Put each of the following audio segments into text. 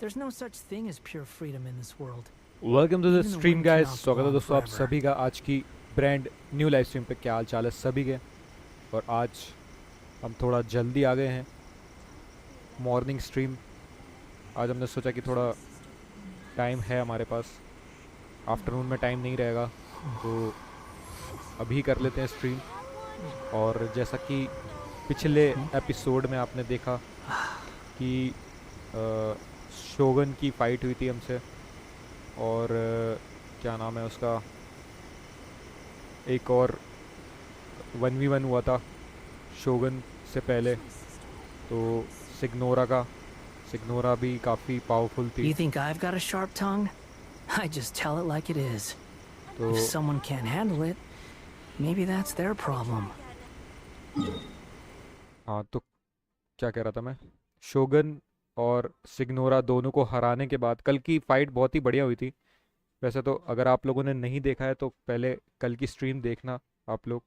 There's no such thing as pure freedom in this world. Welcome to the Even the stream wind guys. cannot स्वागत है belong दोस्तों आप forever. सभी का आज की ब्रांड न्यू लाइव स्ट्रीम पे। क्या हाल चाल है सभी के। और आज हम थोड़ा जल्दी आ गए हैं मॉर्निंग स्ट्रीम। आज हमने सोचा कि थोड़ा टाइम है हमारे पास, आफ्टरनून में टाइम नहीं रहेगा तो अभी कर लेते हैं स्ट्रीम। और जैसा कि पिछले एपिसोड में आपने देखा कि शोगन की फ़ाइट हुई थी हमसे, और क्या नाम है उसका, एक और 1v1 हुआ था शोगन से पहले, तो सिग्नोरा भी काफ़ी पावरफुल थी। You think I've got a sharp tongue? I just tell it like it is. तो If someone can't handle it, maybe that's their problem. हाँ, तो क्या कह रहा था मैं, शोगन और सिग्नोरा दोनों को हराने के बाद कल की फ़ाइट बहुत ही बढ़िया हुई थी। वैसे तो अगर आप लोगों ने नहीं देखा है तो पहले कल की स्ट्रीम देखना आप लोग,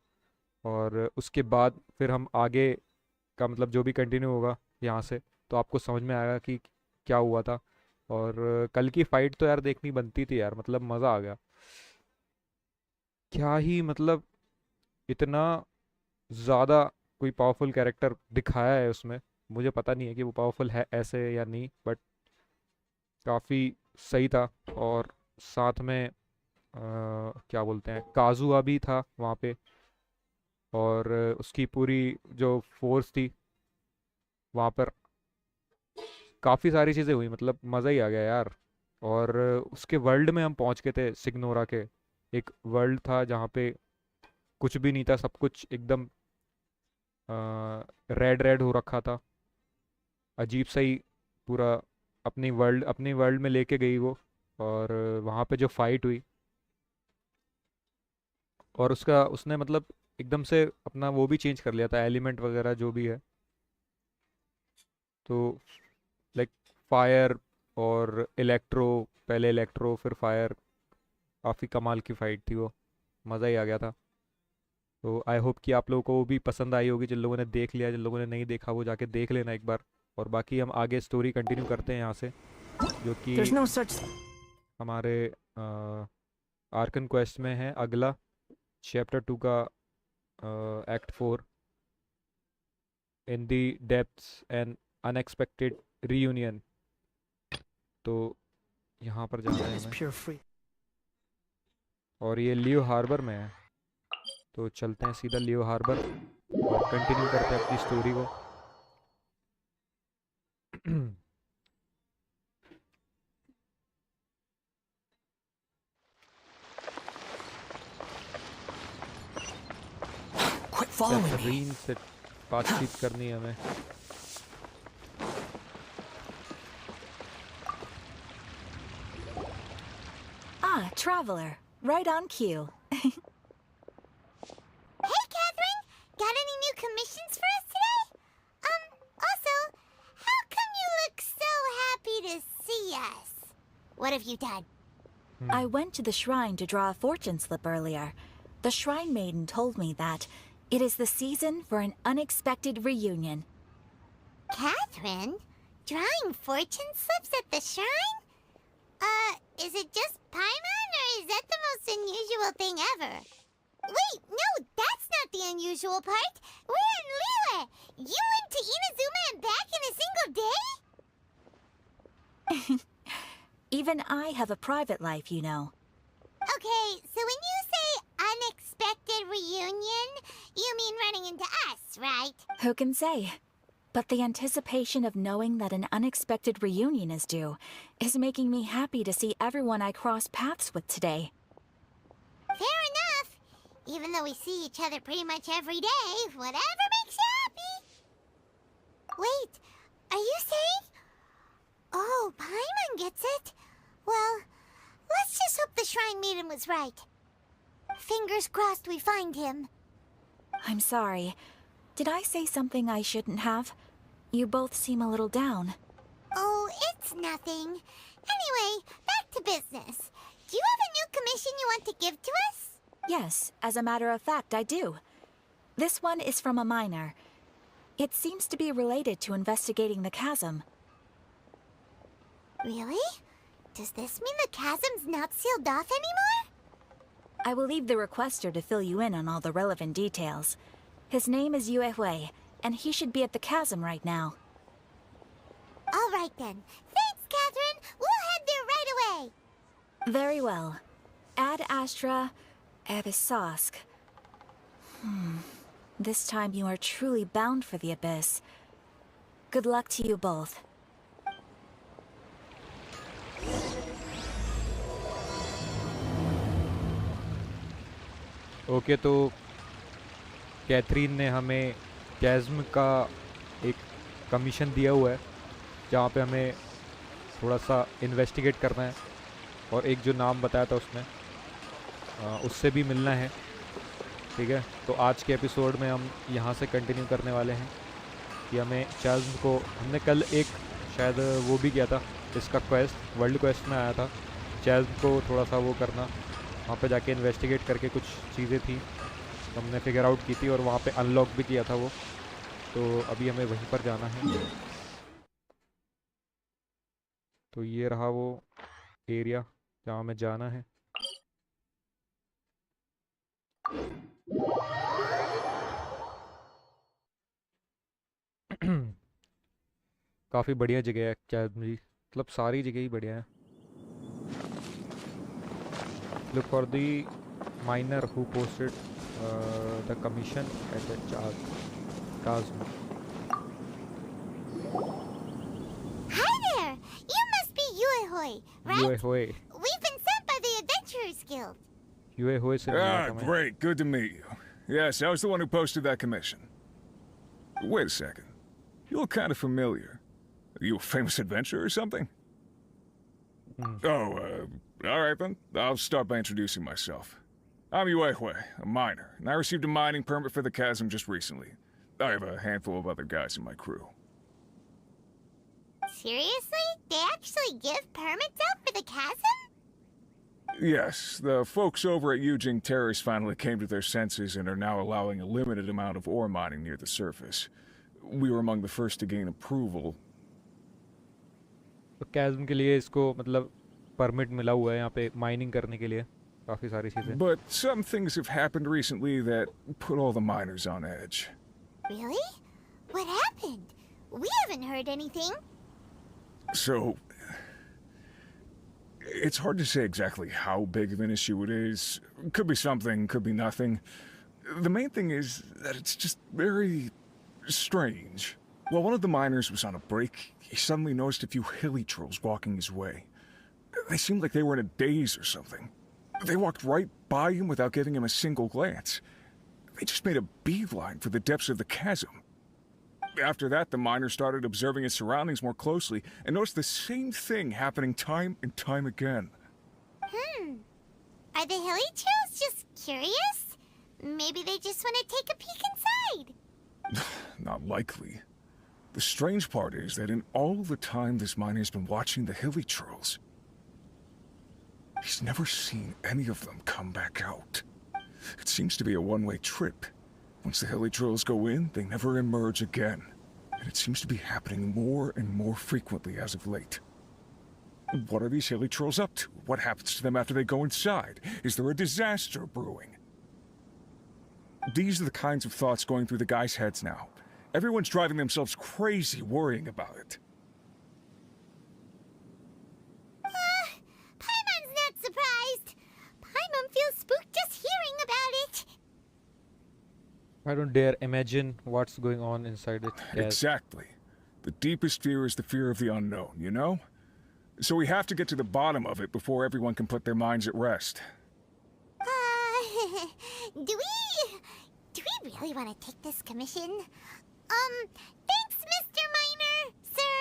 और उसके बाद फिर हम आगे का मतलब जो भी कंटिन्यू होगा यहाँ से तो आपको समझ में आएगा कि क्या हुआ था। और कल की फ़ाइट तो यार देखनी बनती थी यार, मतलब मज़ा आ गया। क्या ही मतलब, इतना ज़्यादा कोई पावरफुल कैरेक्टर दिखाया है उसमें। मुझे पता नहीं है कि वो पावरफुल है ऐसे या नहीं, बट काफ़ी सही था। और साथ में क्या बोलते हैं, काजुआ भी था वहाँ पे, और उसकी पूरी जो फोर्स थी वहाँ पर, काफ़ी सारी चीज़ें हुई, मतलब मज़ा ही आ गया यार। और उसके वर्ल्ड में हम पहुँच गए थे सिग्नोरा के। एक वर्ल्ड था जहाँ पे कुछ भी नहीं था, सब कुछ एकदम रेड रेड हो रखा था, अजीब सा ही पूरा। अपनी वर्ल्ड में लेके गई वो। और वहाँ पे जो फाइट हुई, और उसने मतलब एकदम से अपना वो भी चेंज कर लिया था, एलिमेंट वगैरह जो भी है। तो लाइक फायर और इलेक्ट्रो, पहले इलेक्ट्रो फिर फायर, काफ़ी कमाल की फ़ाइट थी वो, मज़ा ही आ गया था। तो आई होप कि आप लोगों को वो भी पसंद आई होगी। जिन लोगों ने देख लिया, जिन लोगों ने नहीं देखा वो जाके देख लेना एक बार। और बाकी हम आगे स्टोरी कंटिन्यू करते हैं यहाँ से, जो कि There's no such... हमारे आर्कन क्वेस्ट में है अगला, चैप्टर 2 का act 4, in the depths and unexpected reunion. तो यहाँ पर जाना है is हमें, pure free. और ये लियो हार्बर में है। तो चलते हैं सीधा लियो हार्बर और कंटिन्यू करते हैं अपनी स्टोरी को। Quit following me. कैथरीन से बातचीत करनी है हमें। Ah, traveler. Right on cue. Hey, Catherine! Got any new commissions for us today? Also, how come you look so happy to see us? What have you done? I went to the shrine to draw a fortune slip earlier. The shrine maiden told me that it is the season for an unexpected reunion. Catherine? Drawing fortune slips at the shrine? Is it just Paimon, or is that the most unusual thing ever? Wait, no, that's not the unusual part. We're in Liyue. You went to Inazuma and back in a single day? Even I have a private life, you know. Okay, so when you say unexpected reunion, you mean running into us, right? Who can say? But the anticipation of knowing that an unexpected reunion is due is making me happy to see everyone I cross paths with today. Fair enough. Even though we see each other pretty much every day, whatever makes you happy. Wait, are you saying? Oh, Paimon gets it. Well, let's just hope the Shrine Maiden was right. Fingers crossed we find him. I'm sorry. Did I say something I shouldn't have? You both seem a little down. Oh, it's nothing. Anyway, back to business. Do you have a new commission you want to give to us? Yes, as a matter of fact, I do. This one is from a miner. It seems to be related to investigating the chasm. Really? Does this mean the chasm's not sealed off anymore? I will leave the requester to fill you in on all the relevant details. His name is Yue Hui, and he should be at the chasm right now. All right then. Thanks, Catherine. We'll head there right away. Very well. Ad Astra Abyssosque. This time you are truly bound for the abyss. Good luck to you both. Okay तो Catherine ने हमें कैज़्म का एक commission दिया हुआ है जहाँ पे हमें थोड़ा सा इन्वेस्टिगेट करना है और एक जो नाम बताया था उसने उससे भी मिलना है। ठीक है, तो आज के एपिसोड में हम यहाँ से कंटिन्यू करने वाले हैं कि हमें कैज़्म को, हमने कल एक शायद वो भी किया था, इसका क्वेस्ट वर्ल्ड क्वेस्ट में आया था कैज़्म को थोड़ा सा वो करना, वहाँ पे जाके इन्वेस्टिगेट करके कुछ चीज़ें थी तो हमने फिगर आउट की थी और वहाँ पे अनलॉक भी किया था वो, तो अभी हमें वहीं पर जाना है। तो ये रहा वो एरिया जहाँ हमें जाना है। काफ़ी बढ़िया जगह है कैज़्म जी, मतलब सारी जगह ही बढ़िया है। Look for the miner who posted the commission at the chasm. Hi there! You must be Yue Hui, right? Yue Hui. We've been sent by the Adventurers Guild. Yue Hui से मिला Ah, था मैं। great. Good to meet you. Yes, I was the one who posted that commission. Wait a second. You look kind of familiar. Are you a famous adventurer or something? All right then. I'll start by introducing myself. I'm Yue Hui, a miner, and I received a mining permit for the chasm just recently. I have a handful of other guys in my crew. Seriously? They actually give permits out for the chasm? Yes, the folks over at Yujing Terrace finally came to their senses and are now allowing a limited amount of ore mining near the surface. We were among the first to gain approval. तो कैज़्म के लिए इसको मतलब permit मिला हुआ है यहाँ पे माइनिंग करने के लिए काफ़ी सारी चीज़ें। But some things have happened recently that put all the miners on edge. Really? What happened? We haven't heard anything. So, it's hard to say exactly how big of an issue it is. Could be something, could be nothing. The main thing is that it's just very strange. While one of the miners was on a break, he suddenly noticed a few hilly trolls walking his way. They seemed like they were in a daze or something. They walked right by him without giving him a single glance. They just made a beeline for the depths of the chasm. After that, the miner started observing his surroundings more closely and noticed the same thing happening time and time again. Are the hilly trolls just curious? Maybe they just want to take a peek inside. Not likely. The strange part is that in all the time this miner's been watching the hilly trolls, he's never seen any of them come back out. It seems to be a one-way trip. Once the hilly trolls go in, they never emerge again. And it seems to be happening more and more frequently as of late. What are these hilly trolls up to? What happens to them after they go inside? Is there a disaster brewing? These are the kinds of thoughts going through the guys' heads now. Everyone's driving themselves crazy worrying about it. Paimon's not surprised. Paimon feels spooked just hearing about it. I don't dare imagine what's going on inside it. Exactly. The deepest fear is the fear of the unknown, you know? So we have to get to the bottom of it before everyone can put their minds at rest. Do we really want to take this commission? Thanks, Mr. Miner, sir.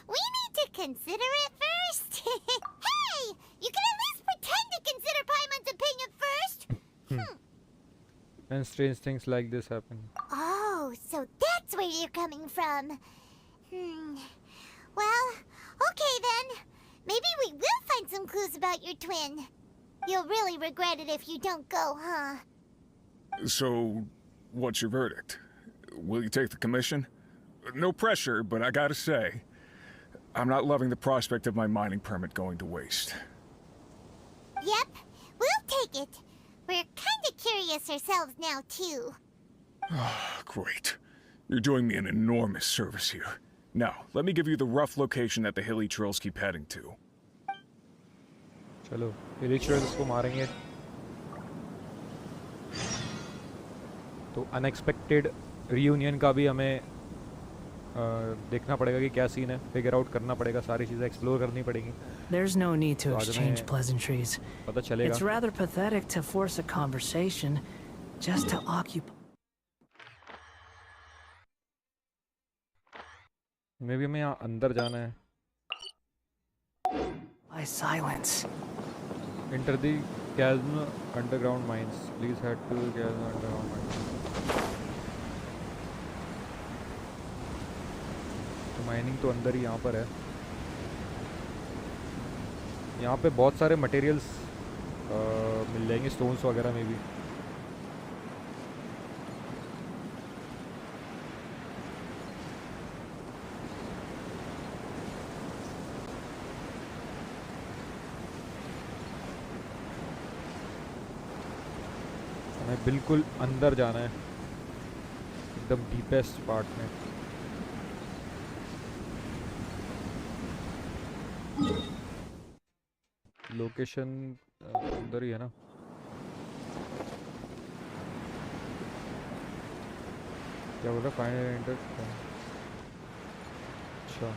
We need to consider it first. Hey, you can at least pretend to consider Paimon's opinion first. And strange things like this happen. Oh, so that's where you're coming from. Well, okay then. Maybe we will find some clues about your twin. You'll really regret it if you don't go, huh? So, what's your verdict? Will you take the commission? No pressure, but I gotta say, I'm not loving the prospect of my mining permit going to waste. Yep, we'll take it. We're kinda curious ourselves now, too. Great. You're doing me an enormous service here. Now, let me give you the rough location that the hilly trails keep heading to. चलो हिली trails को मारेंगे तो unexpected reunion का भी हमें देखना पड़ेगा कि क्या सीन है, फिगर आउट करना पड़ेगा, सारी चीज़ें एक्सप्लोर करनी पड़ेंगी। There's no need to तो आज exchange हमें pleasantries. पता चलेगा। It's rather pathetic to force a conversation just to occupy. मे भी हमें यहाँ अंदर जाना है। By silence. Enter the chasm underground mines. Please head to chasm underground mines. तो माइनिंग तो अंदर ही यहाँ पर है। यहाँ पे बहुत सारे मटेरियल्स मिल जाएंगे, स्टोन्स वगैरह में भी। हमें बिल्कुल अंदर जाना है, एकदम डीपेस्ट पार्ट में। लोकेशन अंदर ही है ना? क्या बोल रहा? Final enter. अच्छा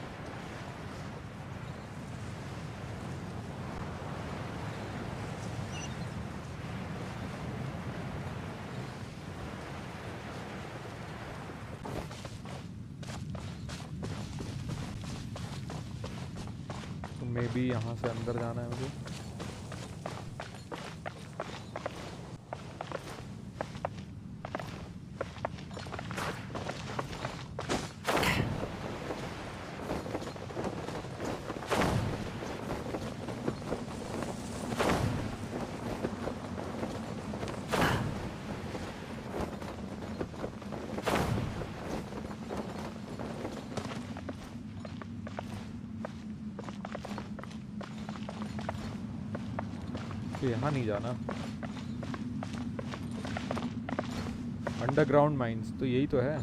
तो मे बी यहाँ से अंदर जाना है मुझे। यहाँ नहीं जाना। अंडरग्राउंड माइंस तो यही तो है।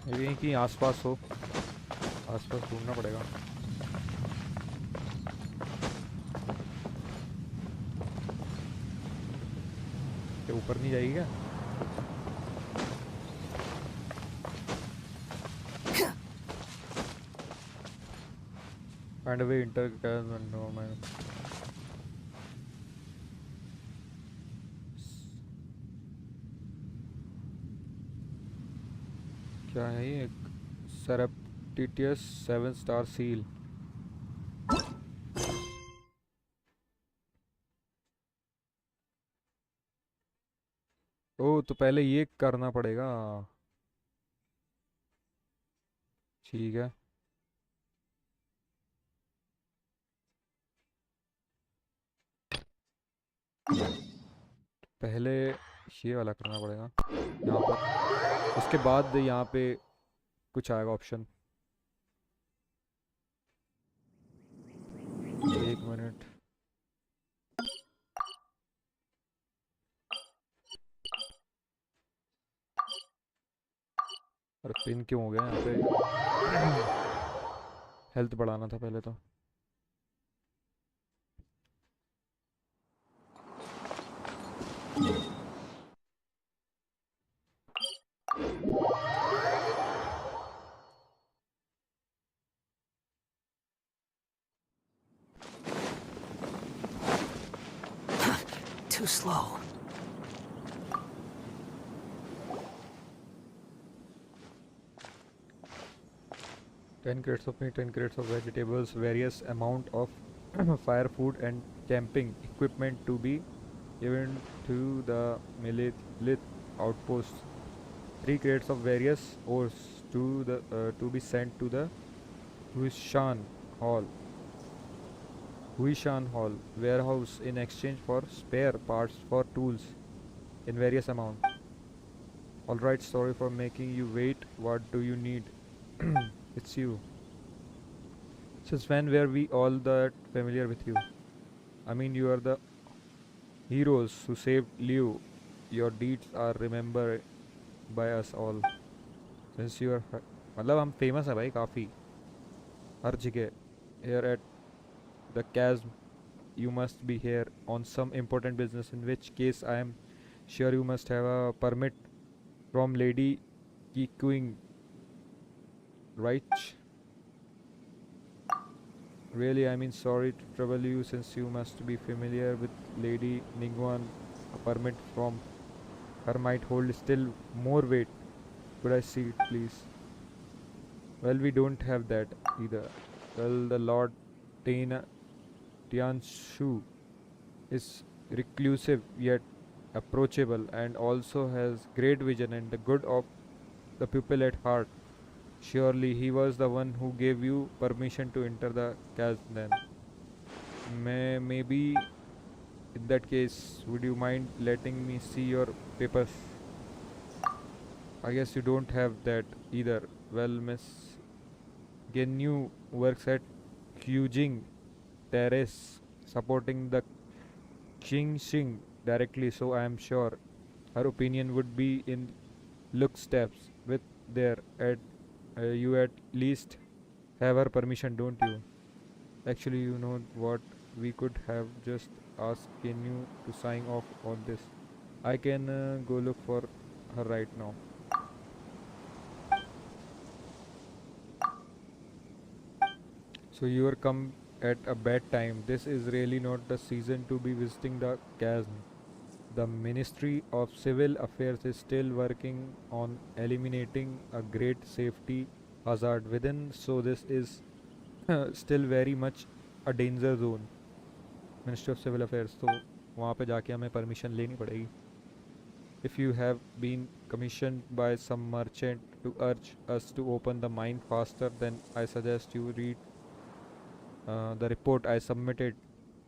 यही कि आसपास हो, आसपास ढूंढना पड़ेगा। क्या ऊपर नहीं जाएगी क्या? Find a way enter no man. क्या है ये? सरप्टिटियस 7 स्टार सील। ओ तो पहले ये करना पड़ेगा। ठीक है। पहले ये वाला करना पड़ेगा यहाँ पर, उसके बाद यहाँ पे कुछ आएगा ऑप्शन। एक मिनट। अरे पिन क्यों हो गया यहाँ पे? हेल्थ बढ़ाना था पहले तो। Too slow. Ten crates of meat, 10 crates of vegetables, various amount of fire food and camping equipment to be given to the Milith outpost. 3 crates of various ores to be sent to the Hushan Hall. Huishan Hall warehouse in exchange for spare parts for tools in various amount. Alright, sorry for making you wait. What do you need? It's you. Since when were we all that familiar with you? I mean, you are the heroes who saved Liu. Your deeds are remembered by us all. Since you are मतलब हम famous है भाई काफ़ी हर जगह. Here at the chasm, you must be here on some important business, in which case I am sure you must have a permit from Lady Kikuing, right? Really, I mean, sorry to trouble you, since you must be familiar with Lady Ningguan. A permit from her might hold still more weight. Could I see it, please? Well, we don't have that either. Well, the Lord Tianshu is reclusive yet approachable, and also has great vision and the good of the people at heart. Surely he was the one who gave you permission to enter the chasm then. Maybe in that case, would you mind letting me see your papers? I guess you don't have that either. Well, Miss Genu works at Qjing Terrace, supporting the Qingxing directly, so I am sure her opinion would be in look steps with there. At you at least have her permission, don't you? Actually, you know what? We could have just asked Kenu to sign off on this. I can go look for her right now. So you are come at a bad time. This is really not the season to be visiting the chasm. The Ministry of Civil Affairs is still working on eliminating a great safety hazard within, so this is still very much a danger zone. Ministry of Civil Affairs, तो वहाँ पे जाके हमें permission लेनी पड़ेगी. If you have been commissioned by some merchant to urge us to open the mine faster, then I suggest you read the report I submitted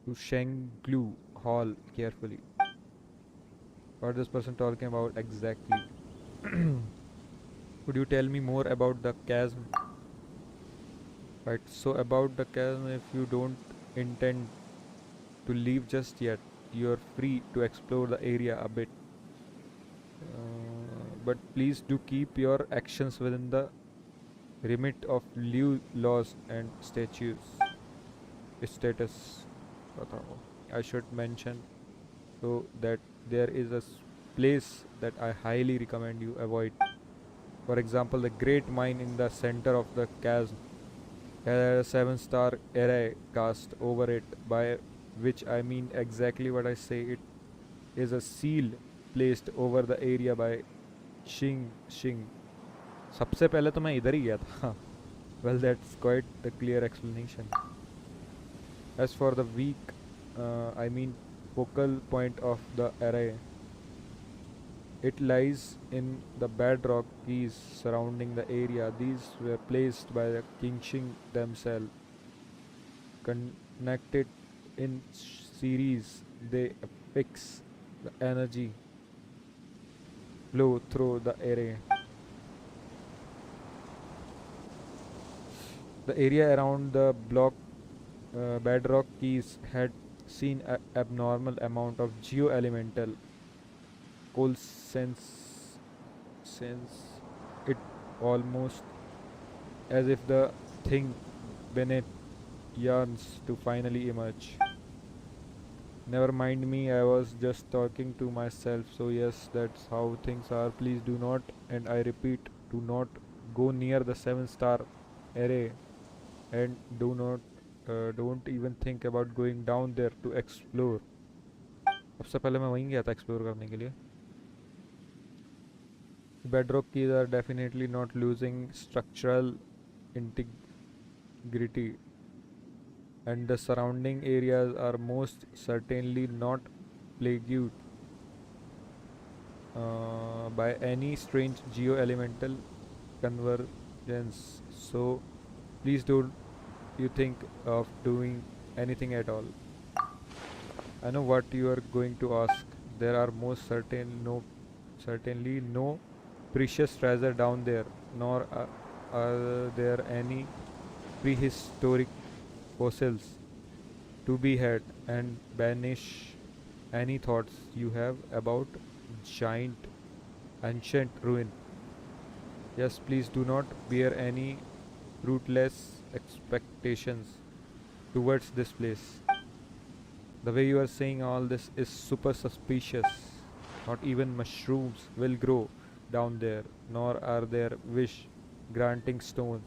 to Shenglu Hall carefully. What is this person talking about exactly? Could you tell me more about the chasm? Right, so about the chasm, if you don't intend to leave just yet, you're free to explore the area a bit. But please do keep your actions within the remit of Liu laws and statutes. Status. I should mention so that there is a place that I highly recommend you avoid. For example, the great mine in the center of the chasm has a 7-star array cast over it, by which I mean exactly what I say. It is a seal placed over the area by Xing. सबसे पहले तो मैं इधर ही गया था. Well, that's quite the clear explanation. As for the weak, I mean focal point of the array, it lies in the bedrock keys surrounding the area. These were placed by the Qingxing themselves. Connected in series, they fix the energy flow through the array. The area around the block bedrock keys had seen an abnormal amount of geo-elemental coal since it almost as if the thing beneath yearns to finally emerge. Never mind me, I was just talking to myself. So yes, that's how things are. Please do not, and I repeat, do not go near the 7-star array, and don't even think about going down there to explore. सबसे पहले मैं वहीं गया था explore करने के लिए. Bedrock keys are definitely not losing structural integrity, and the surrounding areas are most certainly not plagued by any strange geo-elemental convergence. So please don't you think of doing anything at all. I know what you are going to ask. There are certainly no precious treasure down there, nor are there any prehistoric fossils to be had, and banish any thoughts you have about giant ancient ruin. Yes, please do not bear any fruitless expectations towards this place. The way you are saying all this is super suspicious. Not even mushrooms will grow down there, nor are there wish granting stones.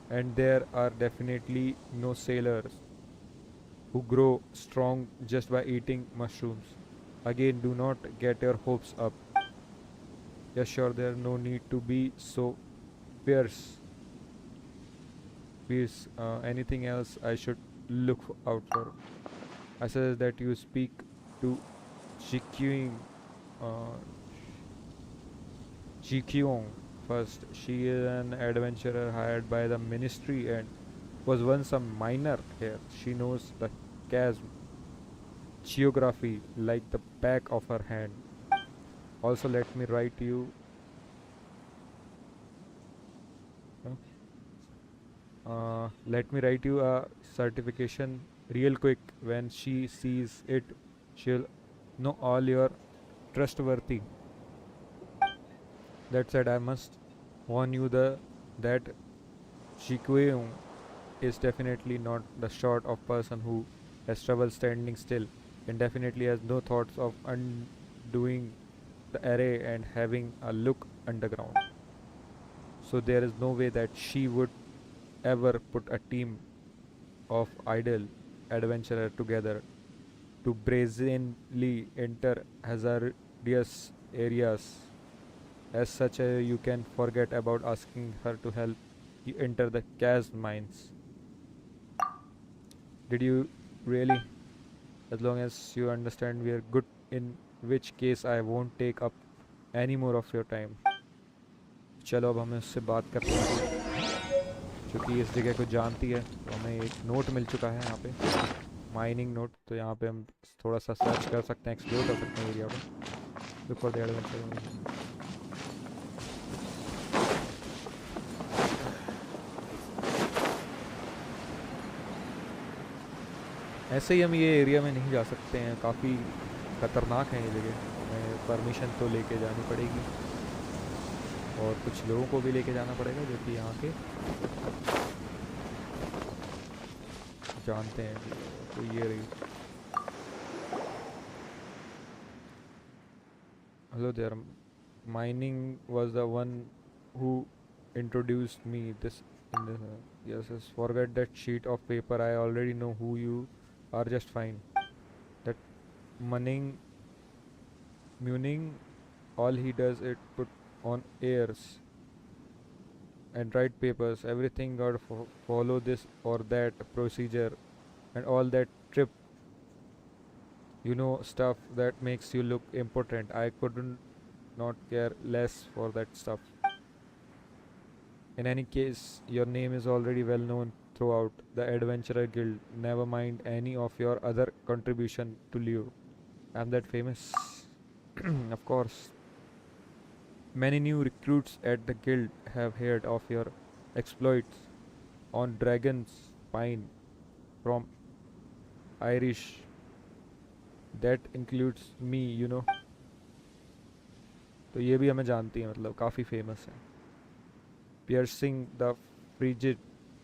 And there are definitely no sailors who grow strong just by eating mushrooms. Again, do not get your hopes up. Yes, sure, there no need to be so fierce. Anything else I should look out for? I suggest that you speak to Jikyung, uh, Jikyung first. She is an adventurer hired by the ministry and was once a miner here. She knows the chasm geography like the back of her hand. Also, let me write you a certification real quick. When she sees it, she'll know all your trustworthy. That said, I must warn you that Shikueung is definitely not the sort of person who has trouble standing still, and definitely has no thoughts of undoing the array and having a look underground. So there is no way that she would ever put a team of idle adventurer together to brazenly enter hazardous areas. As such, you can forget about asking her to help you enter the chasm mines. Did you really? As long as you understand we are good, in which case I won't take up any more of your time. चलो अब हमें उससे बात करते हैं, क्योंकि इस जगह को जानती है। तो हमें एक नोट मिल चुका है यहाँ पे, माइनिंग नोट। तो यहाँ पे हम थोड़ा सा सर्च कर सकते हैं, एक्सप्लोर कर सकते हैं एरिया को। Look for the adventure. ऐसे ही हम ये एरिया में नहीं जा सकते हैं, काफ़ी ख़तरनाक है ये जगह। हमें परमिशन तो लेके जानी पड़ेगी और कुछ लोगों को भी लेके जाना पड़ेगा जो कि यहाँ के जानते हैं। तो ये रही। Hello there, mining was the one who introduced me this in this yes, forget that sheet of paper. I already know who you are just fine. That Muning, all he does it put on airs and write papers. Everything got follow this or that procedure and all that trip. Stuff that makes you look important. I couldn't not care less for that stuff. In any case, your name is already well known throughout the Adventurer Guild. Never mind any of your other contribution to Leo. I'm that famous. Of course. Many new recruits at the guild have heard of your exploits on Dragon's Spine from Irish. That includes me. तो ये भी हमें जानती है, मतलब काफ़ी famous है. Piercing the frigid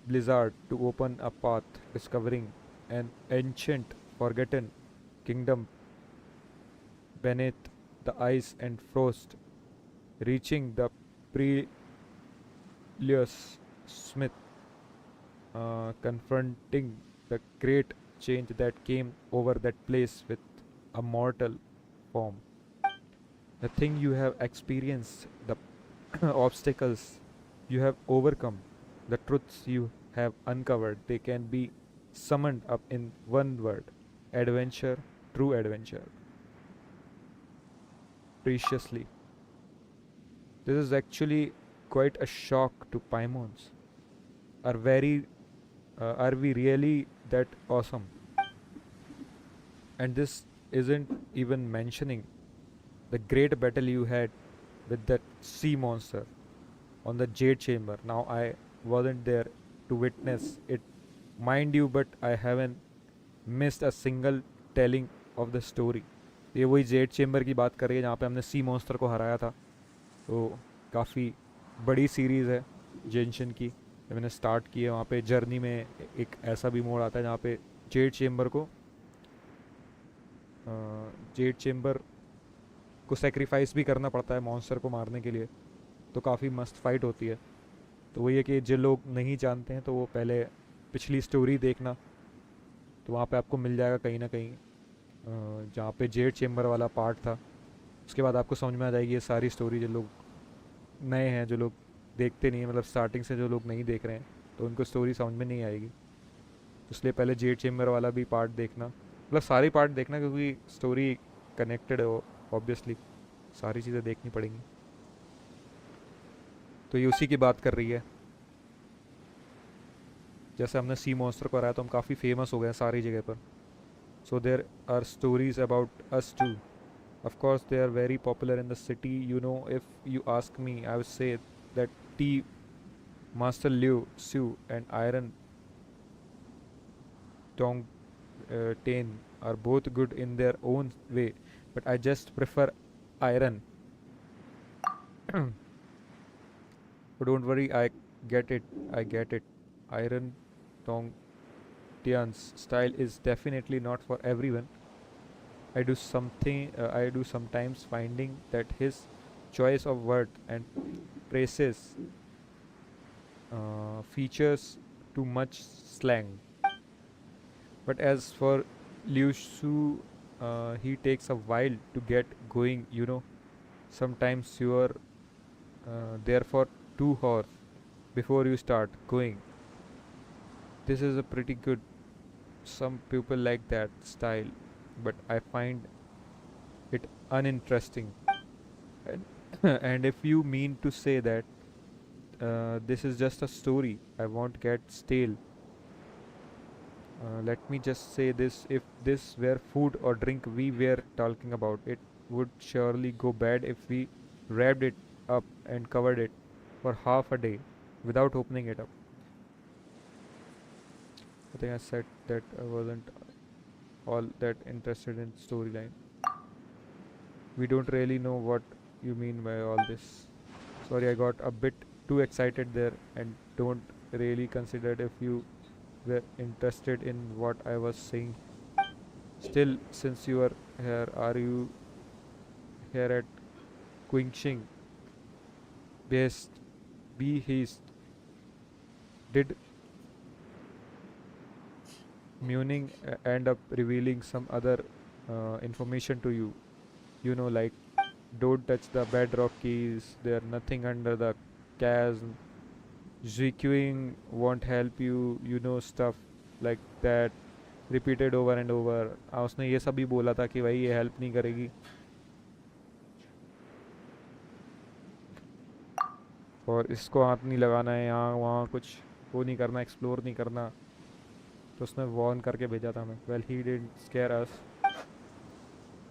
blizzard to open a path, discovering an ancient forgotten kingdom beneath the ice and frost, reaching the perilous smith, confronting the great change that came over that place with a mortal form. The thing you have experienced, the obstacles you have overcome, the truths you have uncovered, they can be summoned up in one word: adventure, true adventure. Preciously. This is actually quite a shock to Paimons. Our very Are we really that awesome? And this isn't even mentioning the great battle you had with that sea monster on the Jade Chamber. Now, I wasn't there to witness it, mind you, but I haven't missed a single telling of the story. ये वही Z chamber की बात कर रही है जहाँ पे हमने सी मॉन्स्टर को हराया था. तो काफ़ी बड़ी सीरीज़ है जेंशन की. जब मैंने स्टार्ट की है वहाँ पे जर्नी में एक ऐसा भी मोड आता है जहाँ पे जेड चेम्बर को जेड चेम्बर को सेक्रीफाइस भी करना पड़ता है मॉन्स्टर को मारने के लिए. तो काफ़ी मस्त फाइट होती है. तो वही है कि जो लोग नहीं जानते हैं तो वो पहले पिछली स्टोरी देखना, तो वहाँ पे आपको मिल जाएगा कहीं ना कहीं जहाँ पे जेड चेम्बर वाला पार्ट था. उसके बाद आपको समझ में आ जाएगी ये सारी स्टोरी. जो लोग नए हैं, जो लोग देखते नहीं हैं, मतलब स्टार्टिंग से जो लोग नहीं देख रहे हैं, तो उनको स्टोरी समझ में नहीं आएगी. तो इसलिए पहले जेड चेम्बर वाला भी पार्ट देखना, मतलब सारी पार्ट देखना, क्योंकि स्टोरी कनेक्टेड है ऑब्वियसली. सारी चीज़ें देखनी पड़ेंगी. तो ये उसी की बात कर रही है. जैसे हमने सी मॉन्स्टर को हराया तो हम काफ़ी फेमस हो गए हैं सारी जगह पर. So there are stories about us too. Of course they are very popular in the city. You know, if you ask me, I would say that tea master लिu Sue and Iron Tong Tain are both good in their own way, but I just prefer Iron. But don't worry, I get it. I get it. Iron Tong Tian's style is definitely not for everyone. I do sometimes finding that his choice of word and phrases features too much slang. But as for Liu Shu, he takes a while to get going, you know. Sometimes you are there for 2 hours before you start going. This is a pretty good. Some people like that style, but I find it uninteresting. And, and if you mean to say that this is just a story, I won't get stale. Let me just say this: if this were food or drink we were talking about, it would surely go bad if we wrapped it up and covered it for half a day without opening it up. I think I said that I wasn't all that interested in storyline. We don't really know what you mean by all this. Sorry, I got a bit too excited there and don't really considered if you were interested in what I was saying. Still, since you are here, are you here at Qingxing? Best be his. Did Muning end up revealing some other information to you? You know, like don't touch the bedrock keys, there nothing under the chasm. Zquing won't help you, you know, stuff like that. Repeated over and over. उसने ये सब भी बोला था कि भाई ये help नहीं करेगी. और इसको हाथ नहीं लगाना है, यहाँ वहाँ कुछ वो नहीं करना, एक्सप्लोर नहीं करना. तो उसने वॉर्न करके भेजा था हमें. Well he didn't square us.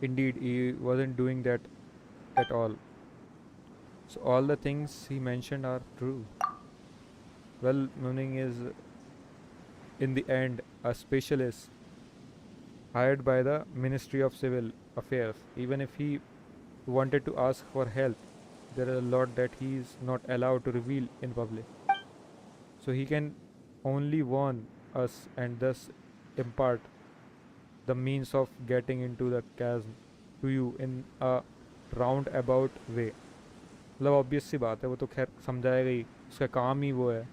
Indeed, he wasn't doing that at all. So all the things he mentioned are true. Well, Muning is in the end a specialist hired by the Ministry of Civil Affairs. Even if he wanted to ask for help, there is a lot that he is not allowed to reveal in public. So he can only warn us and thus impart the means of getting into the chasm to you in a roundabout way. मतलब obvious सी बात है, वो तो खैर समझाएगा ही. उसका काम ही वो है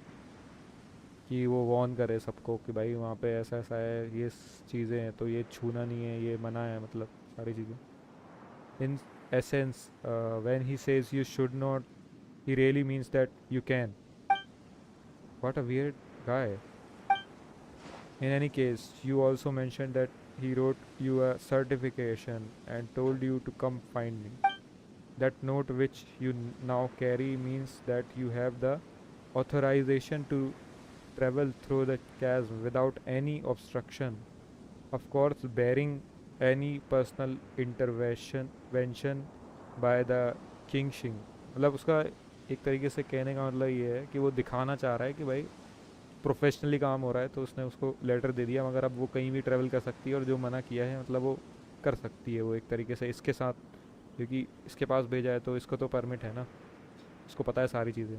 कि वो वॉर्न करे सबको कि भाई वहाँ पे ऐसा ऐसा है, ये चीज़ें हैं, तो ये छूना नहीं है, ये मना है, मतलब सारी चीज़ें. In essence when he says you should not, he really means that you can. What a weird guy. In any case, you also mentioned that he wrote you a certification and told you to come find me. That note which you now carry means that you have the authorization to travel through the chasm without any obstruction. Of course, bearing any personal intervention by the Genshin. मतलब उसका एक तरीके से कहने का मतलब ये है कि वो दिखाना चाह रहा है कि भाई प्रोफेशनली काम हो रहा है, तो उसने उसको लेटर दे दिया, मगर अब वो कहीं भी ट्रैवल कर सकती है और जो मना किया है मतलब वो कर सकती है वो एक तरीके से इसके साथ, क्योंकि इसके पास भेजा है तो इसको तो परमिट है ना, इसको पता है सारी चीज़ें.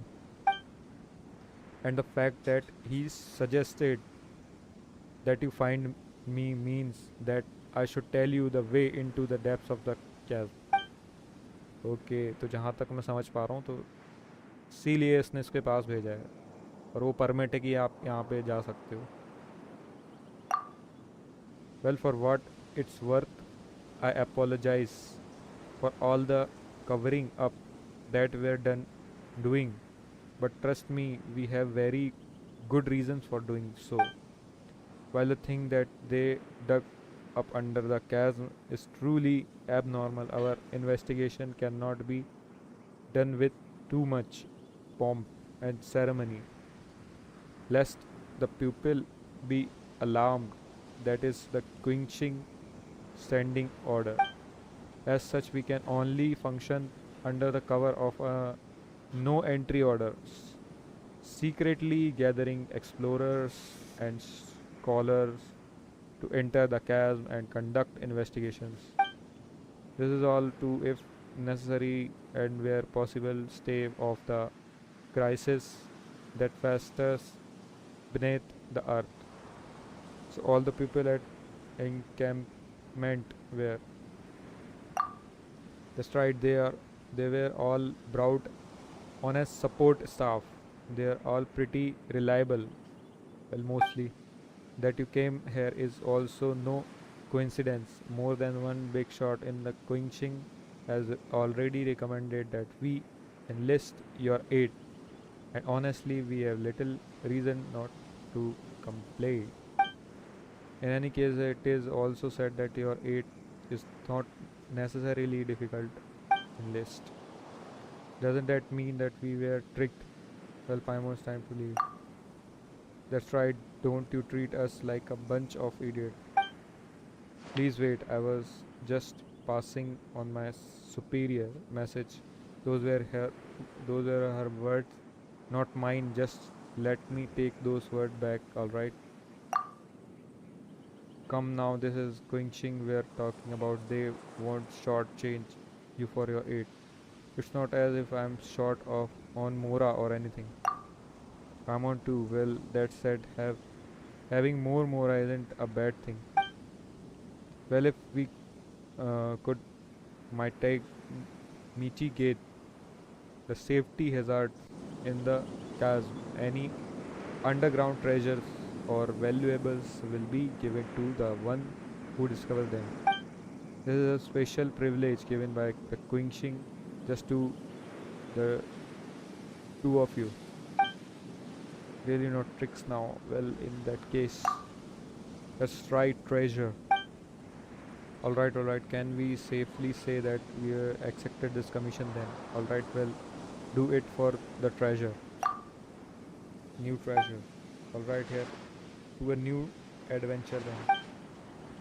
And the fact that he suggested that you find me means that I should tell you the way into the depths of the chasm. Okay, तो जहाँ तक मैं समझ पा रहा हूँ तो इसीलिए इसने इसके पास भेजा है और वो परमिट है कि आप यहाँ पे जा सकते हो. Well, for what it's worth, I apologise for all the covering up that we are done doing, but trust me, we have very good reasons for doing so. While the thing that they dug up under the chasm is truly abnormal, our investigation cannot be done with too much pomp and ceremony, lest the pupil be alarmed. That is the quenching standing order. As such, we can only function under the cover of a no entry order, secretly gathering explorers and scholars to enter the chasm and conduct investigations. This is all to, if necessary and where possible, stave off the crisis that festers beneath the earth. So all the people at encampment were, that's right, they were all brought on as support staff. They are all pretty reliable. Well, mostly. That you came here is also no coincidence. More than one big shot in the Qingqing has already recommended that we enlist your aid, and honestly, we have little reason not to complain. In any case, it is also said that your aid is not necessarily difficult to enlist. Doesn't that mean that we were tricked? Well, Paimon, it's time to leave. That's right, don't you treat us like a bunch of idiots. Please wait, I was just passing on my superior message. Those were her words, not mine. Just let me take those words back, alright? Come now, this is Qingqing we're talking about. They won't shortchange you for your aid. It's not as if I'm short of on Mora or anything. I'm on too. Well, that said, having more Mora isn't a bad thing. Well, if we could mitigate the safety hazards in the chasm, any underground treasures or valuables will be given to the one who discovers them. This is a special privilege given by the Qingqing just to the two of you. Really not tricks now. Well, in that case, let's try treasure. Alright, can we safely say that we accepted this commission then? Alright, well, do it for the treasure. New treasure. Alright, here to a new adventure then.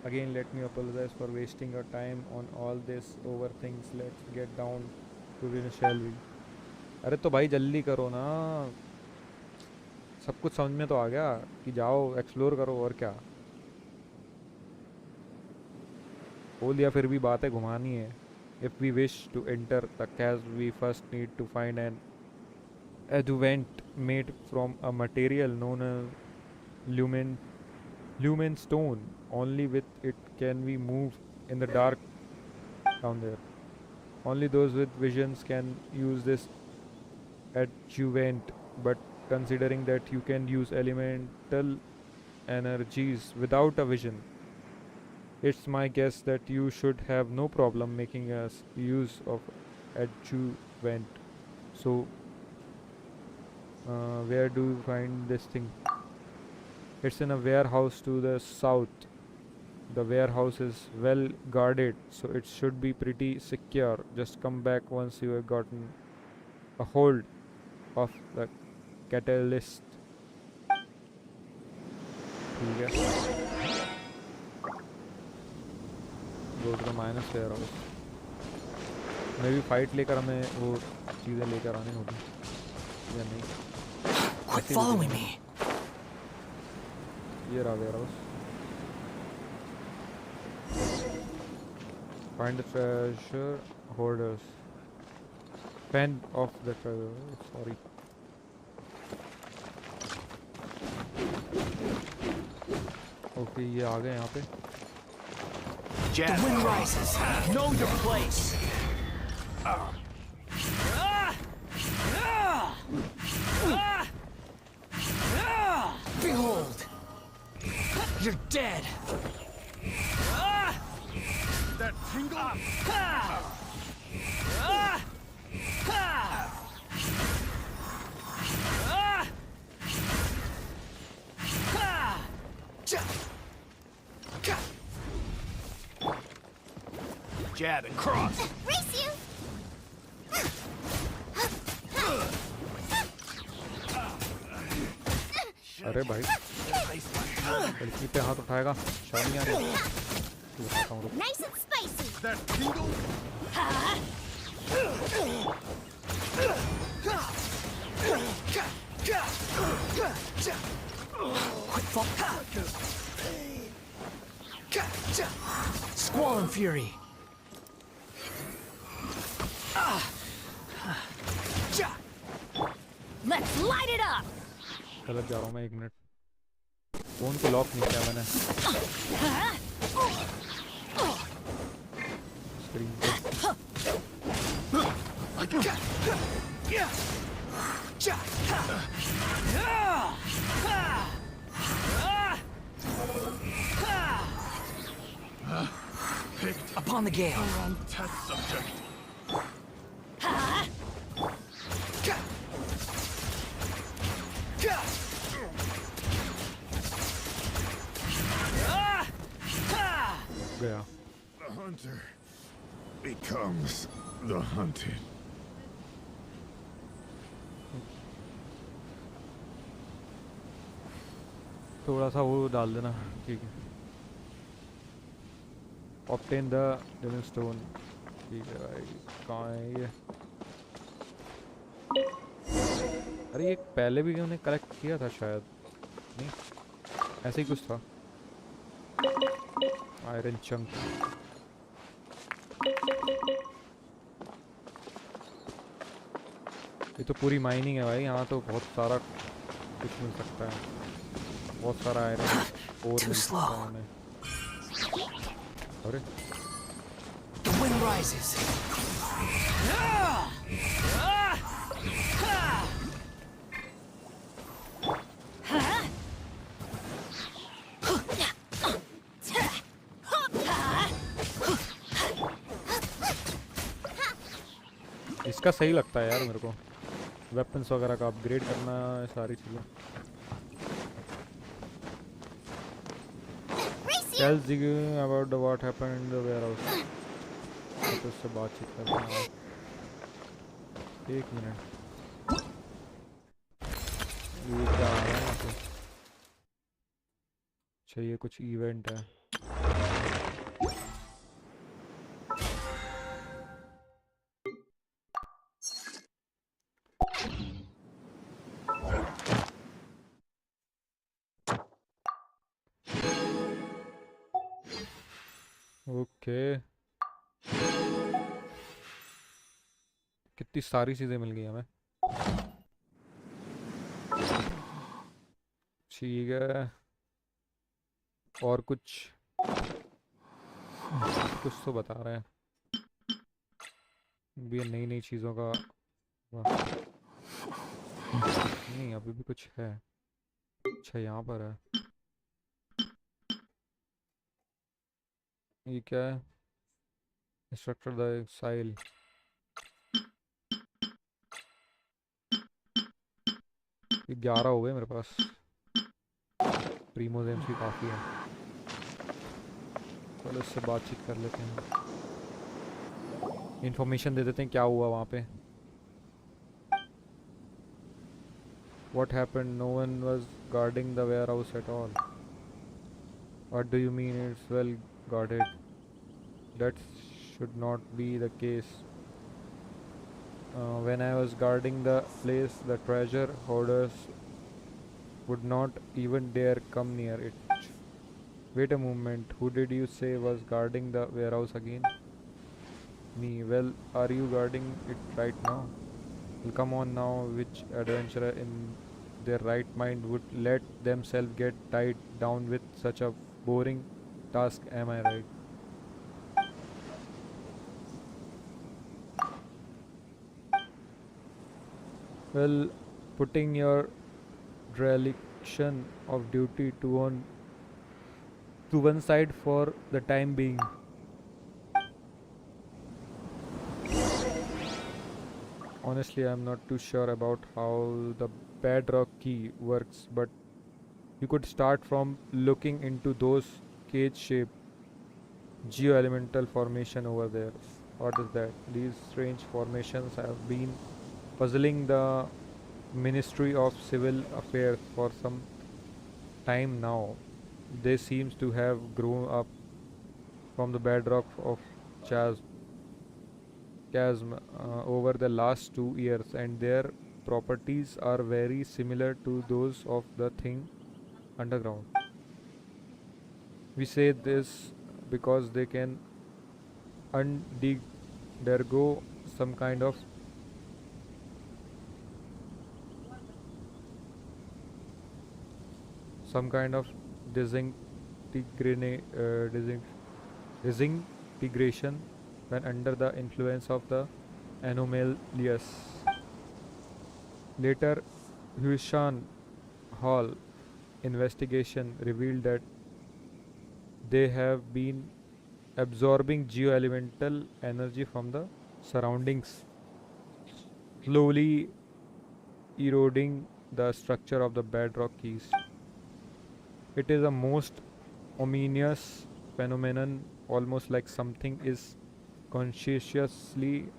Again, let me apologize for wasting your time on all this over things. Let's get down to business, shall we? अरे तो भाई जल्दी करो ना, सब कुछ समझ में तो आ गया कि जाओ एक्सप्लोर करो और क्या. बोल दिया फिर भी बातें घुमानी है. If we wish to enter the chasm, we first need to find an adjuvant made from a material known as lumen stone. Only with it can we move in the dark down there. Only those with visions can use this adjuvant, but considering that you can use elemental energies without a vision, it's my guess that you should have no problem making us use of adjuvant. So, where do you find this thing? It's in a warehouse to the south. The warehouse is well guarded, so it should be pretty secure. Just come back once you have gotten a hold of the catalyst. ठीक है, go to the minus warehouse. मे भी fight लेकर हमें वो चीज़ें लेकर आनी होगी या नहीं। Quit following me. ये रहा warehouse. Find the treasure holders, fend off the treasure, sorry. Okay ये आ गए यहाँ पे। The wind rises. Know your place. Behold, you're dead. That tingle? Jab and cross. Race you! अरे भाई लड़की पे हाथ उठाएगा, शर्म नहीं आ रही? बताता हूँ रुक। Nice and spicy! That tingle? Squall and fury. Let's light it up! गलत जा रहा हूँ मैं, 1 मिनट। फोन को लॉक नहीं किया मैंने। Screen Upon the gale. Wrong test subject. गया। The hunter becomes the hunted. थोड़ा सा वो डाल देना, ठीक है। ऑब्टेन द डिविन स्टोन, ठीक है भाई। कहाँ है ये? अरे ये पहले भी उन्हें कलेक्ट किया था शायद, नहीं ऐसे ही कुछ था। आयरन चंक, ये तो पूरी माइनिंग है भाई, यहाँ तो बहुत सारा कुछ मिल सकता है, बहुत सारा आयरन और मिल सकता है हमें। अरे The wind rises. इसका सही लगता है यार मेरे को, वेपन्स वगैरह का अपग्रेड करना, सारी चीज़ें। Tell Ziggy about what happened in the warehouse. तो उससे बातचीत करते हैं। 1 मिनट, ये क्या आ रहा है यहाँ पे? अच्छा ये कुछ इवेंट है। ओके, कितनी सारी चीजें मिल गई हमें, ठीक है। और कुछ कुछ तो बता रहे हैं भी, नई नई चीज़ों का। नहीं अभी भी कुछ है। अच्छा यहाँ पर है, ये क्या है? इंस्ट्रक्टर द एक्साइल, ये 11 हो गए मेरे पास। प्रीमो एमसी काफ़ी है, चलो इससे बातचीत कर लेते हैं, इंफॉर्मेशन दे देते हैं क्या हुआ वहाँ पे। What happened? No one was guarding the warehouse at all. What do you mean it's well guarded? That should not be the case. When I was guarding the place, the treasure hoarders would not even dare come near it. Wait a moment, who did you say was guarding the warehouse again? Me. Well, are you guarding it right now? Well, come on now, which adventurer in their right mind would let themselves get tied down with such a boring task, am I right? Well, putting your dereliction of duty to one side for the time being. Honestly, I'm not too sure about how the bedrock key works, but you could start from looking into those cage-shaped geo-elemental formation over there. What is that? These strange formations have been puzzling the Ministry of Civil Affairs for some time now. They seems to have grown up from the bedrock of chasm, over the last 2 years, and their properties are very similar to those of the thing underground. We say this because they can undergo some kind of disintegrina- uh, disin- disintegration when under the influence of the anomalous. Later, Huishan Hall investigation revealed that they have been absorbing geo-elemental energy from the surroundings, slowly eroding the structure of the bedrock keys. It is a most ominous phenomenon, almost like something is consciously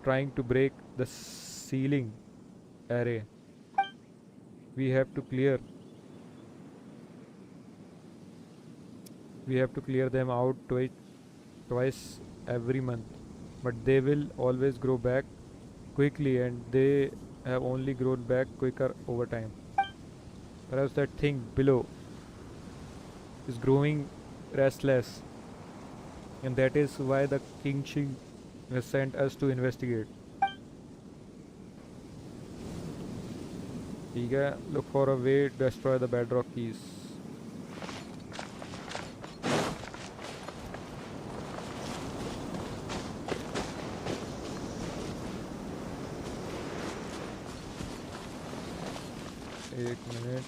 trying to break the ceiling array. We have to clear them out twice every month, but they will always grow back quickly, and they have only grown back quicker over time. Perhaps that thing below is growing restless, and that is why the Genshin has sent us to investigate. ठीक है, look for a way to destroy the bedrock keys. एक minute,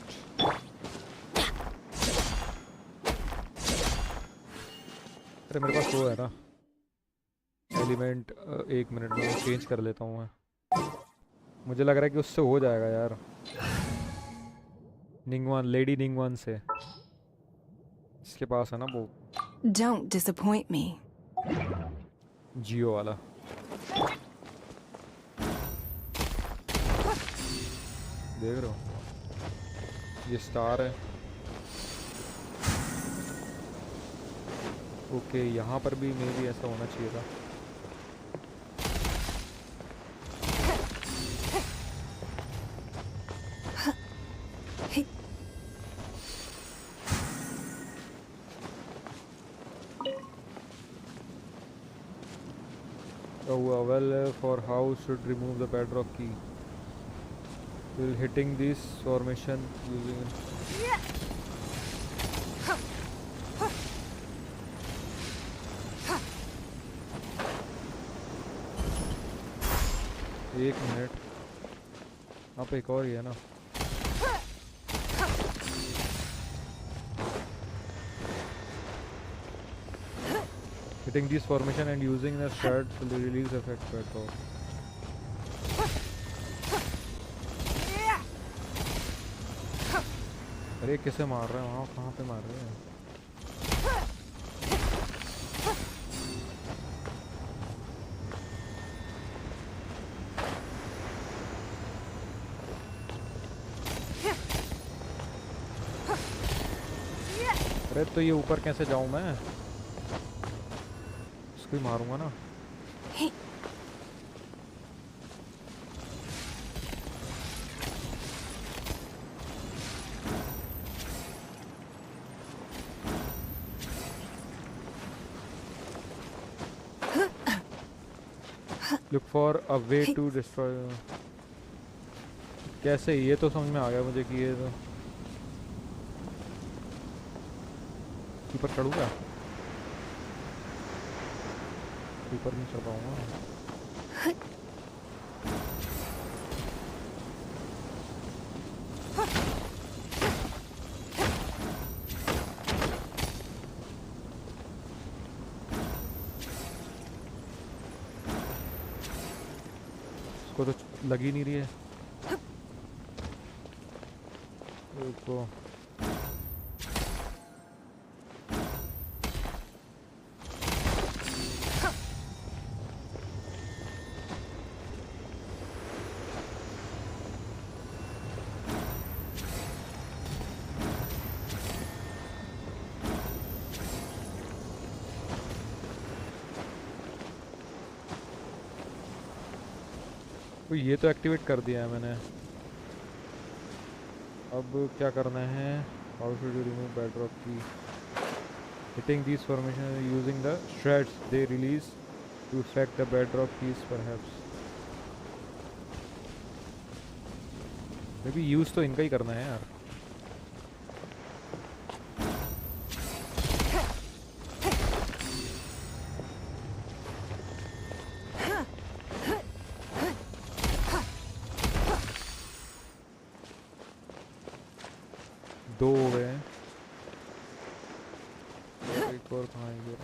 अरे मेरे पास वो है ना element, एक minute में चेंज कर लेता हूँ मैं। मुझे लग रहा है कि उससे हो जाएगा यार, निंगवान, लेडी निंगवान से, इसके पास है ना वो Don't disappoint me. जियो वाला। देख रहे हो, ये स्टार है। ओके, यहाँ पर भी मे भी ऐसा होना चाहिए था। Well, for how should remove the bedrock key? Will hitting this formation using एक मिनट, यहाँ पे एक और ही है ना। Hitting this formation and using the shard will release effect bedrock. अरे किसे मार रहे हैं वहाँ, कहाँ पे मार रहे हैं? अरे तो ये ऊपर कैसे जाऊं मैं? इसको ही मारूंगा ना। Look for a way to destroy. कैसे? ये तो समझ में आ गया मुझे कि ये तो ऊपर चढ़ूंगा। ऊपर नहीं चढ़ पाऊंगा। इसको तो लग ही नहीं रही है। रुको। तो ये तो एक्टिवेट कर दिया है मैंने। अब क्या करना है? How should you remove bedrock key? Hitting this formation using the shreds they release to effect the bedrock keys perhaps. Maybe use तो इनका ही करना है यार। दो हो गए हैं। एक और कहाँ है ये?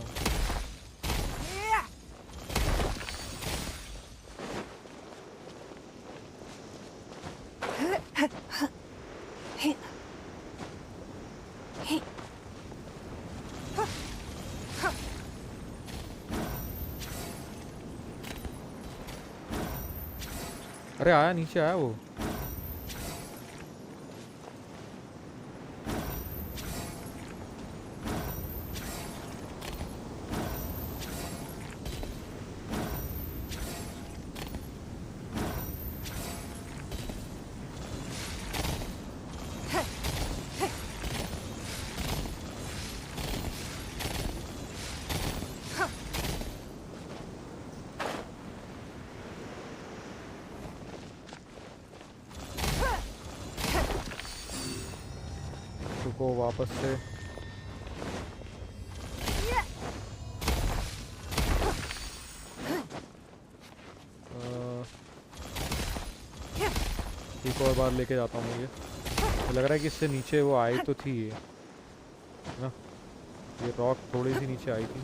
अरे आया, नीचे आया वो। को वापस से एक और बार लेके जाता हूँ। मुझे तो लग रहा है कि इससे नीचे वो आई तो थी ये ना। ये रॉक थोड़ी सी नीचे आई थी।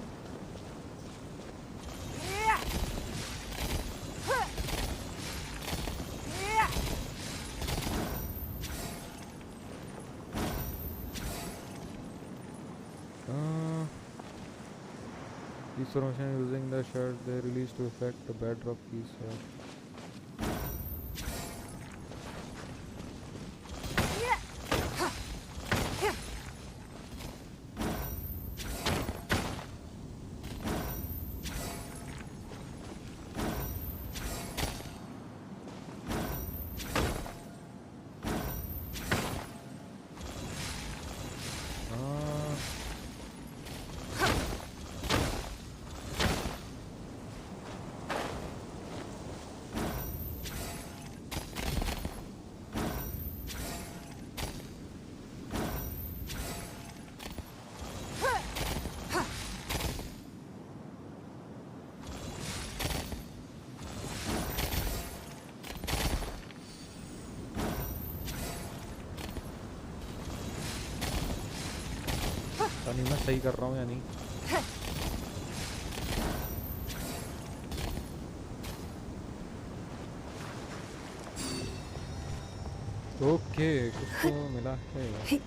These formation using the shards they release to affect the bedrock keys. नहीं मैं सही कर रहा हूँ या नहीं? ओके कुछ तो मिला है।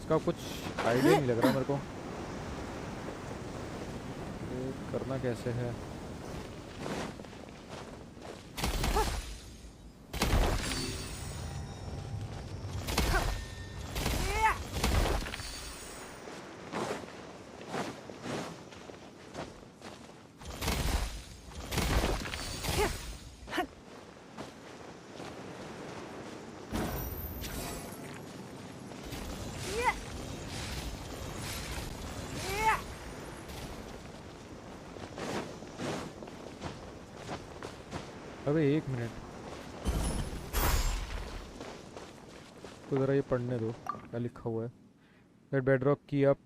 इसका कुछ आइडिया नहीं लग रहा मेरे को, ये करना कैसे है। अबे एक मिनट, तो ज़रा ये पढ़ने दो क्या लिखा हुआ है। That bedrock key up,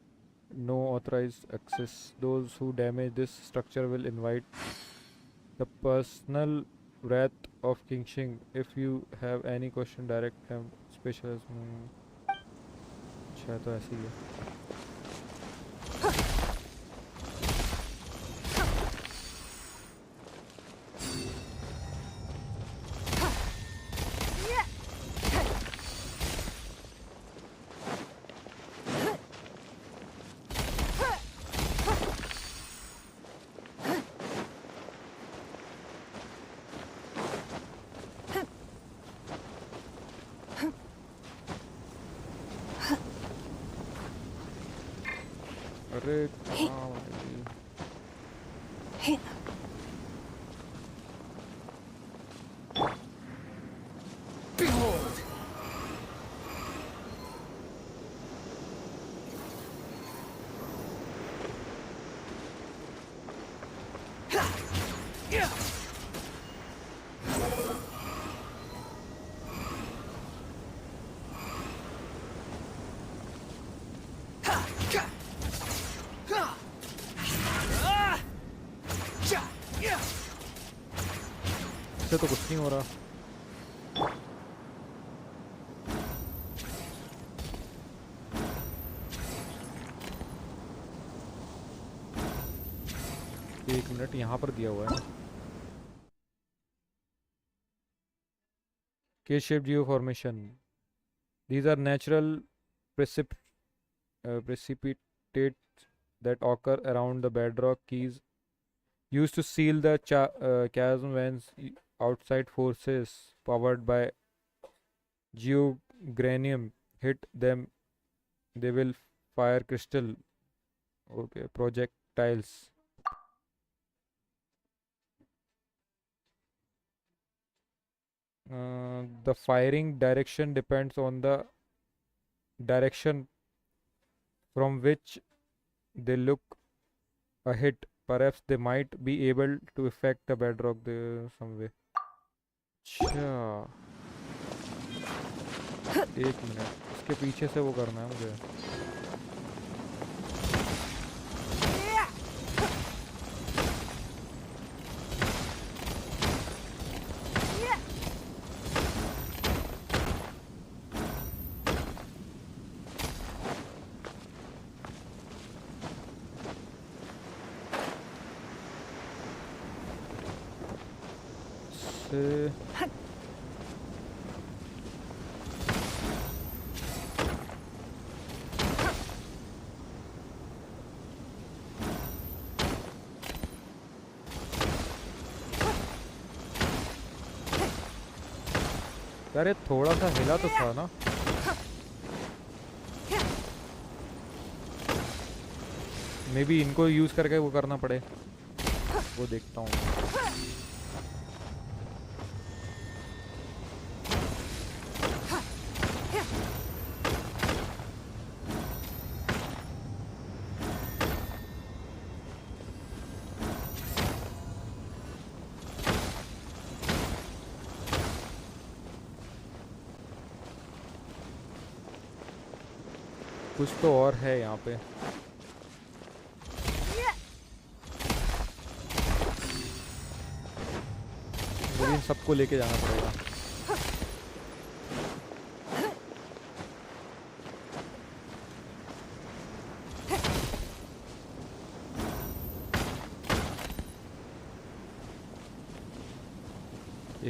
no authorized access. Those who damage this structure will invite the personal wrath of Genshin. If you have any question, direct them. Specialist. अच्छा तो ऐसे ही है। अरे कहाँ भाई? इससे तो कुछ नहीं हो रहा। एक मिनट, यहाँ पर दिया हुआ है K-shaped geoformation. These are natural precipitates that occur around the bedrock keys, used to seal the chasm when outside forces powered by geogranium hit them. They will fire crystal projectiles. The firing direction depends on the direction from which they look a hit. Perhaps they might be able to affect the bedrock some way. अच्छा, एक minute, इसके पीछे से वो करना है मुझे। अरे थोड़ा सा हिला तो था ना। मे बी इनको यूज करके वो करना पड़े, वो देखता हूँ। कुछ तो और है यहाँ पे। मुझे इन सबको लेके जाना पड़ेगा।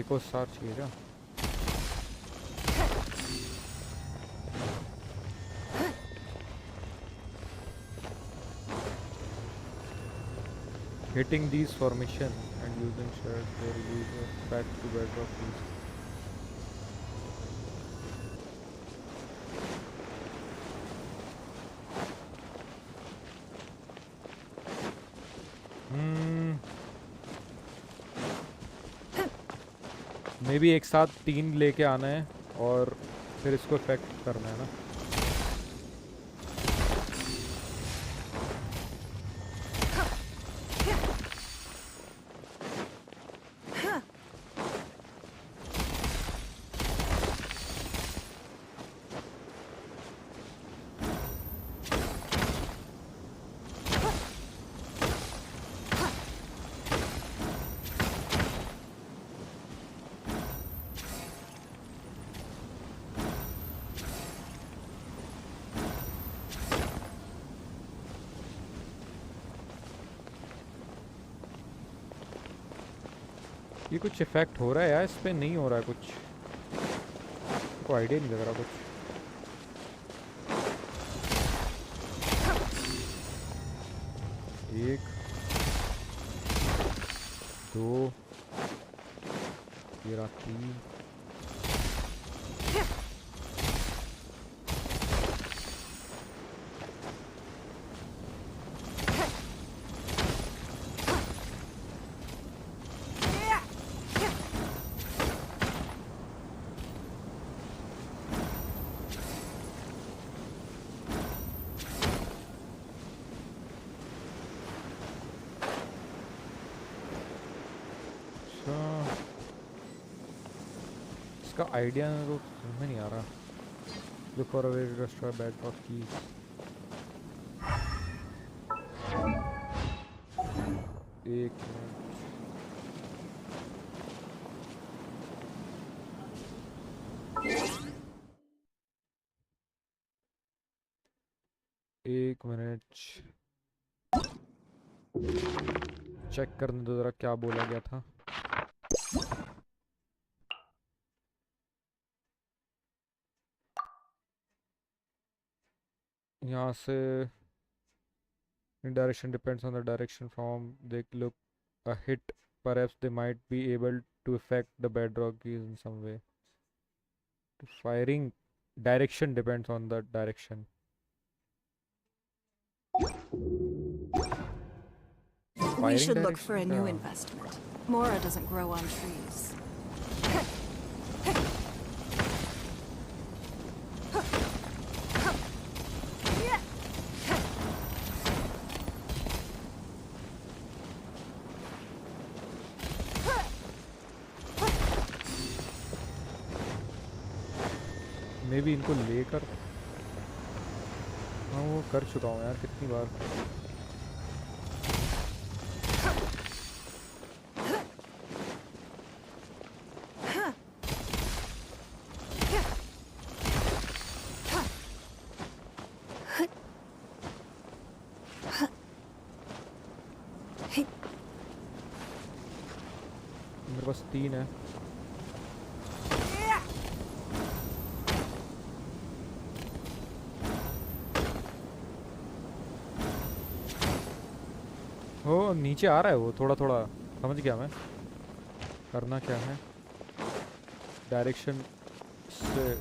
एक और सार चाहिए क्या? Hitting these formation and using shares to release effect to bedrock keys. May be एक साथ 3 लेके आना है और फिर इसको इफेक्ट करना है ना. ये कुछ इफेक्ट हो रहा है यार, इस पे नहीं हो रहा है कुछ, कोई आइडिया नहीं लग रहा कुछ. एक, दो, ये रहा 3. इसका आइडिया तो समझ में नहीं आ रहा. Look for a way to destroy bedrock keys. एक मिनट चेक करने दो जरा क्या बोला गया था. यहाँ से direction depends on the direction from they look a hit. Perhaps they might be able to affect the bedrock keys in some way. Firing direction depends on the direction. We should look for a new investment. Mora doesn't grow on trees. मे भी इनको लेकर, हाँ वो कर चुका हूँ यार कितनी बार. मेरे पास 3 है. हो नीचे आ रहा है वो थोड़ा थोड़ा, समझ गया मैं. करना क्या है, डायरेक्शन से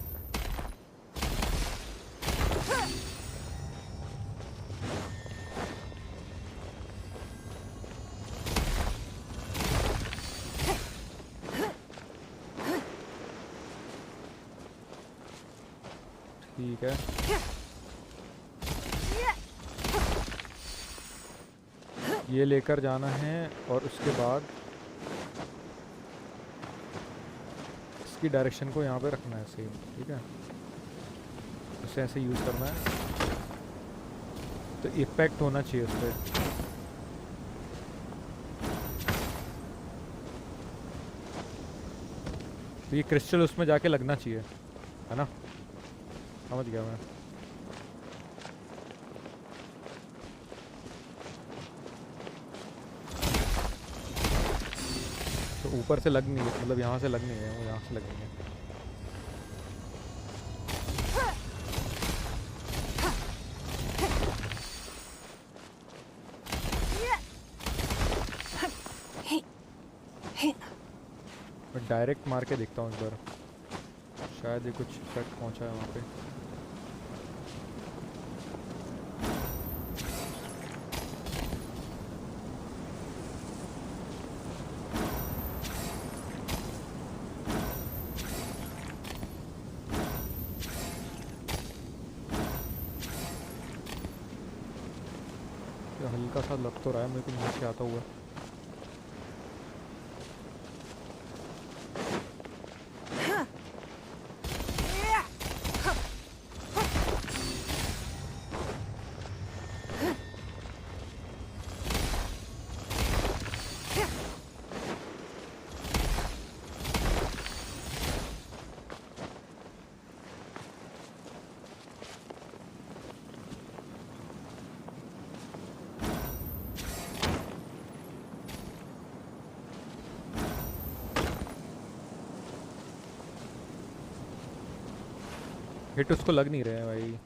ठीक है. ये लेकर जाना है और उसके बाद इसकी डायरेक्शन को यहाँ पे रखना है सेम. ठीक है, इसे ऐसे यूज़ करना है तो इफेक्ट होना चाहिए उस पर. तो ये क्रिस्टल उसमें जाके लगना चाहिए, है ना. समझ गया मैं. तो ऊपर से लग नहीं है, मतलब यहाँ से लग नहीं है, वो यहाँ से लगेंगे. डायरेक्ट मार के देखता हूँ एक बार, शायद ये कुछ इफेक्ट पहुँचा है वहाँ पे। हल्का सा लग तो रहा है मेरे को नीचे आता हुआ। हिट उसको लग नहीं रहे हैं भाई।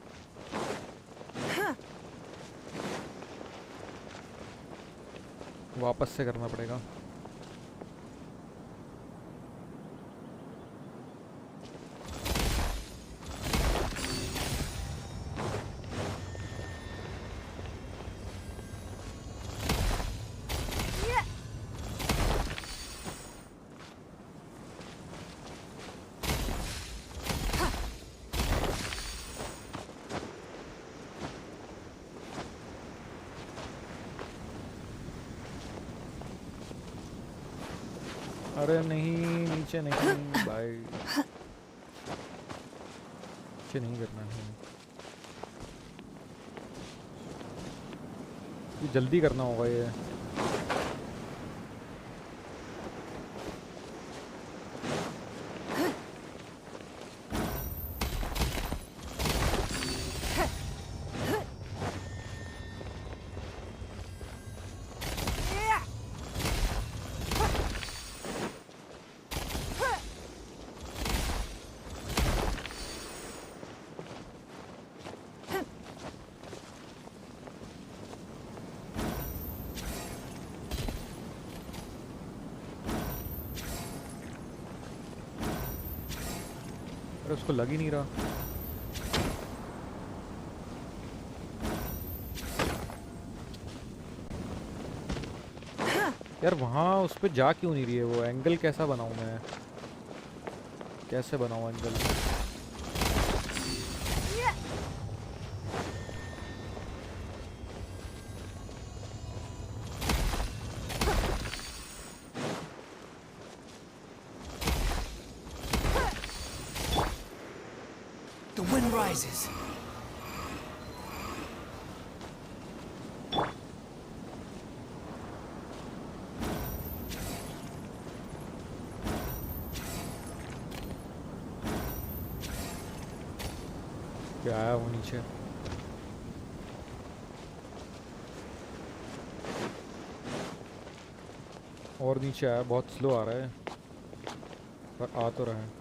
वापस से करना पड़ेगा। अरे नहीं, नीचे नहीं भाई, नीचे नहीं करना है, ये जल्दी करना होगा ये। अरे उसको लग ही नहीं रहा। यार वहाँ उस पे जा क्यों नहीं रही है वो? एंगल कैसा बनाऊँ मैं? कैसे बनाऊँ एंगल? The wind rises. क्या आया वो नीचे? और नीचे आया, बहुत स्लो आ रहा है पर आ तो रहा है।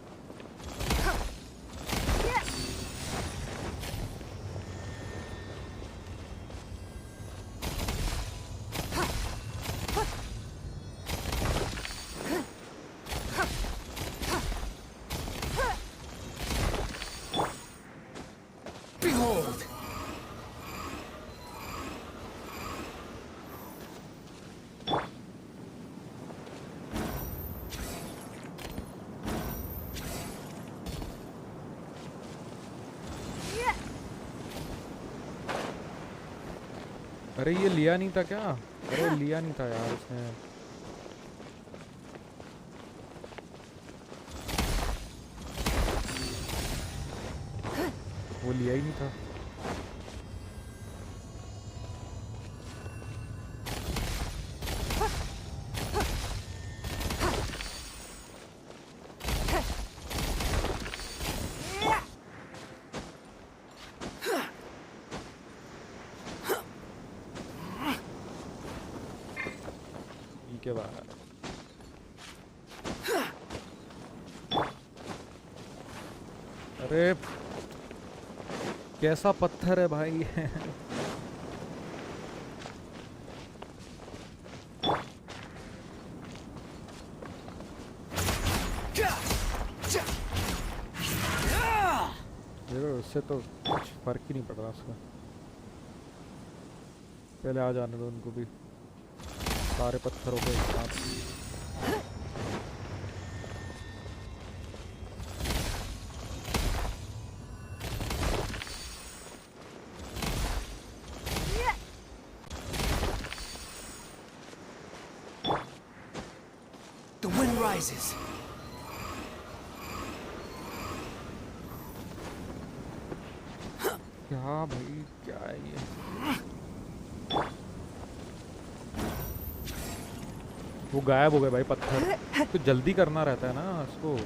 Behold! अरे ये लिया नहीं था क्या? अरे लिया नहीं था यार उसने। वो लिया ही नहीं था। के बाद अरे कैसा पत्थर है भाई। से तो कुछ फर्क ही नहीं पड़ रहा उसका। पहले आ जाने दो उनको भी सारे पत्थरों के साथ। The wind rises. क्या भाई क्या है ये? वो गायब हो गए भाई पत्थर। तो जल्दी करना रहता है ना इसको।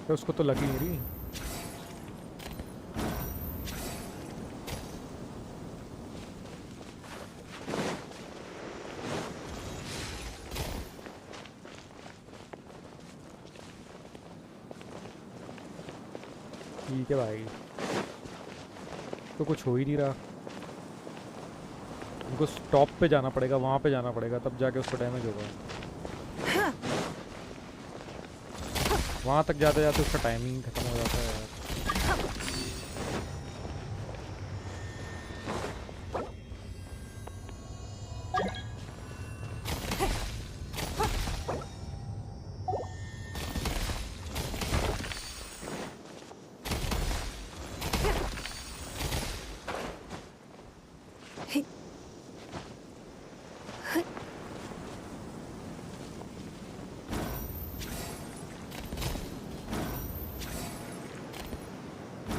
तो उसको तो लगी नहीं रही। ठीक है भाई, तो कुछ हो ही नहीं रहा। उनको स्टॉप पे जाना पड़ेगा, वहां पे जाना पड़ेगा, तब जाके उसको डैमेज होगा। वहां तक जाते जाते उसका टाइमिंग खत्म हो जाता है यार।